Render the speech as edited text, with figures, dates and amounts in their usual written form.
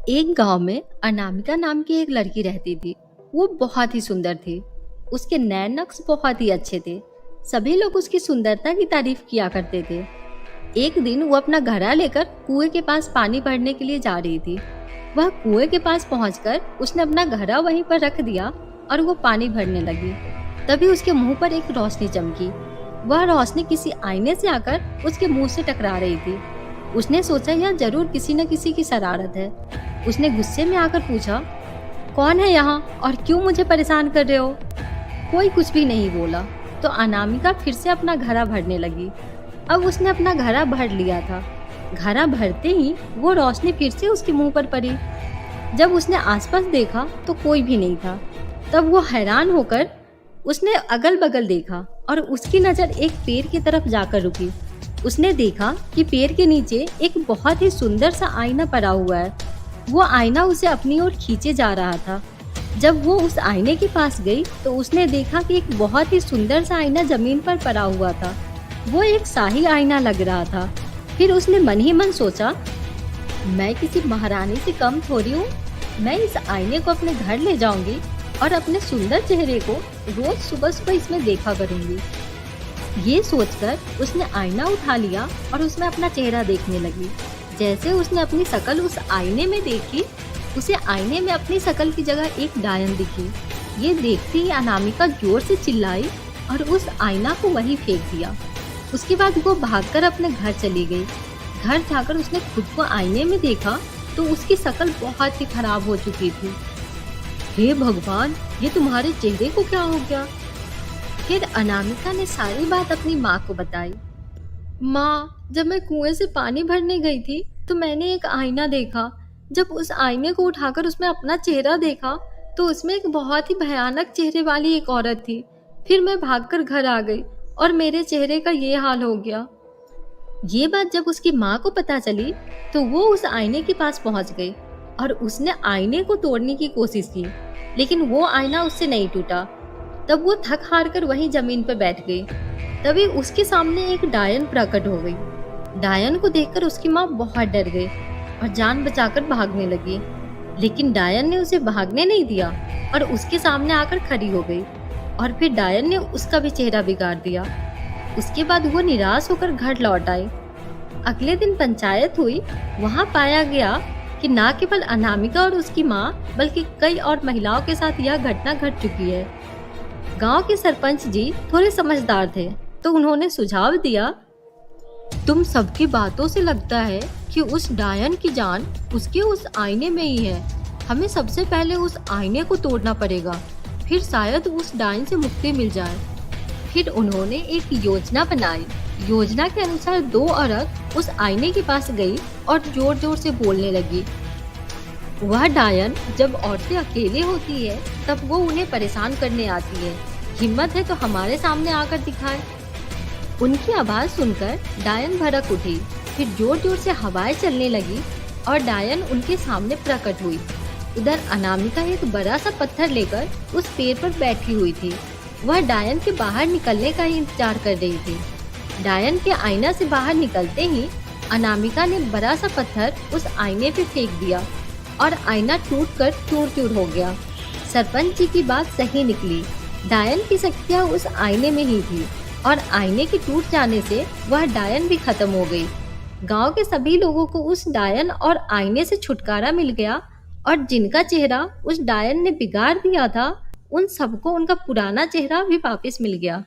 एक गांव में अनामिका नाम की एक लड़की रहती थी। वो बहुत ही सुंदर थी। उसके नैन नक्श बहुत ही अच्छे थे। सभी लोग उसकी सुंदरता की तारीफ किया करते थे। एक दिन वो अपना घड़ा लेकर कुएं के पास पानी भरने के लिए जा रही थी। वह कुएं के पास पहुंचकर उसने अपना घड़ा वहीं पर रख दिया और वो पानी भरने लगी। तभी उसके मुंह पर एक रोशनी चमकी। वह रोशनी किसी आईने से आकर उसके मुंह से टकरा रही थी। उसने सोचा यह जरूर किसी न किसी की शरारत है। उसने गुस्से में आकर पूछा, कौन है यहाँ और क्यों मुझे परेशान कर रहे हो? कोई कुछ भी नहीं बोला तो अनामिका फिर से अपना घड़ा भरने लगी। अब उसने अपना घड़ा भर लिया था। घड़ा भरते ही वो रोशनी फिर से उसके मुंह पर पड़ी। जब उसने आसपास देखा तो कोई भी नहीं था। तब वो हैरान होकर उसने अगल बगल देखा और उसकी नज़र एक पेड़ की तरफ जाकर रुकी। उसने देखा कि पेड़ के नीचे एक बहुत ही सुंदर सा आईना पड़ा हुआ है। वो आईना उसे अपनी ओर खींचे जा रहा था। जब वो उस आईने के पास गई तो उसने देखा कि एक बहुत ही सुंदर सा आईना जमीन पर पड़ा हुआ था। वो एक शाही आईना लग रहा था। फिर उसने मन ही मन सोचा, मैं किसी महारानी से कम थोड़ी हूँ। मैं इस आईने को अपने घर ले जाऊंगी और अपने सुंदर चेहरे को रोज सुबह सुबह इसमें देखा करूंगी। ये सोचकर उसने आईना उठा लिया और उसमें अपना चेहरा देखने लगी। जैसे उसने अपनी शक्ल उस आईने में देखी, उसे आईने में अपनी शक्ल की जगह एक डायन दिखी। ये देखते ही अनामिका जोर से चिल्लाई और उस आईना को वहीं फेंक दिया। उसके बाद वो भागकर अपने घर चली गई। घर जाकर उसने खुद को आईने में देखा तो उसकी शक्ल बहुत ही खराब हो चुकी थी। हे भगवान, ये तुम्हारे चेहरे को क्या हो गया? फिर अनामिका ने सारी बात अपनी माँ को बताई। माँ, जब मैं कुएं से पानी भरने गई थी तो मैंने एक आईना देखा। जब उस आईने को उठाकर उसमें अपना चेहरा देखा तो उसमें एक बहुत ही भयानक चेहरे वाली एक औरत थी। फिर मैं भागकर घर आ गई और मेरे चेहरे का ये हाल हो गया। ये बात जब उसकी माँ को पता चली तो वो उस आईने के पास पहुंच गई और उसने आईने को तोड़ने की कोशिश की, लेकिन वो आईना उससे नहीं टूटा। तब वो थक हार कर वहीं जमीन पर बैठ गई। तभी उसके सामने एक डायन प्रकट हो गई। डायन को देखकर उसकी माँ बहुत डर गई और जान बचाकर भागने लगी, लेकिन डायन ने उसे भागने नहीं दिया और उसके सामने आकर खड़ी हो गई और फिर डायन ने उसका भी चेहरा बिगाड़ दिया। उसके बाद वो निराश होकर घर लौट आई। अगले दिन पंचायत हुई। वहाँ पाया गया कि न केवल अनामिका और उसकी माँ बल्कि कई और महिलाओं के साथ यह घटना घट चुकी है। गांव के सरपंच जी थोड़े समझदार थे तो उन्होंने सुझाव दिया, तुम सबकी बातों से लगता है कि उस डायन की जान उसके उस आईने में ही है। हमें सबसे पहले उस आईने को तोड़ना पड़ेगा, फिर शायद उस डायन से मुक्ति मिल जाए। फिर उन्होंने एक योजना बनाई। योजना के अनुसार दो औरत उस आईने के पास गई और जोर जोर से बोलने लगी। वह डायन जब औरतें अकेले होती है तब वो उन्हें परेशान करने आती है। हिम्मत है तो हमारे सामने आकर दिखाए। उनकी आवाज सुनकर डायन भड़क उठी। फिर जोर जोर से हवाएं चलने लगी और डायन उनके सामने प्रकट हुई। उधर अनामिका एक बड़ा सा पत्थर लेकर उस पेड़ पर बैठी हुई थी। वह डायन के बाहर निकलने का ही इंतजार कर रही थी। डायन के आईना से बाहर निकलते ही अनामिका ने बड़ा सा पत्थर उस आईने पे फेंक दिया और आईना टूटकर चूर चूर हो गया। सरपंच जी की बात सही निकली। डायन की शक्तियाँ उस आईने में ही थी और आईने के टूट जाने से वह डायन भी खत्म हो गई। गांव के सभी लोगों को उस डायन और आईने से छुटकारा मिल गया और जिनका चेहरा उस डायन ने बिगाड़ दिया था उन सबको उनका पुराना चेहरा भी वापस मिल गया।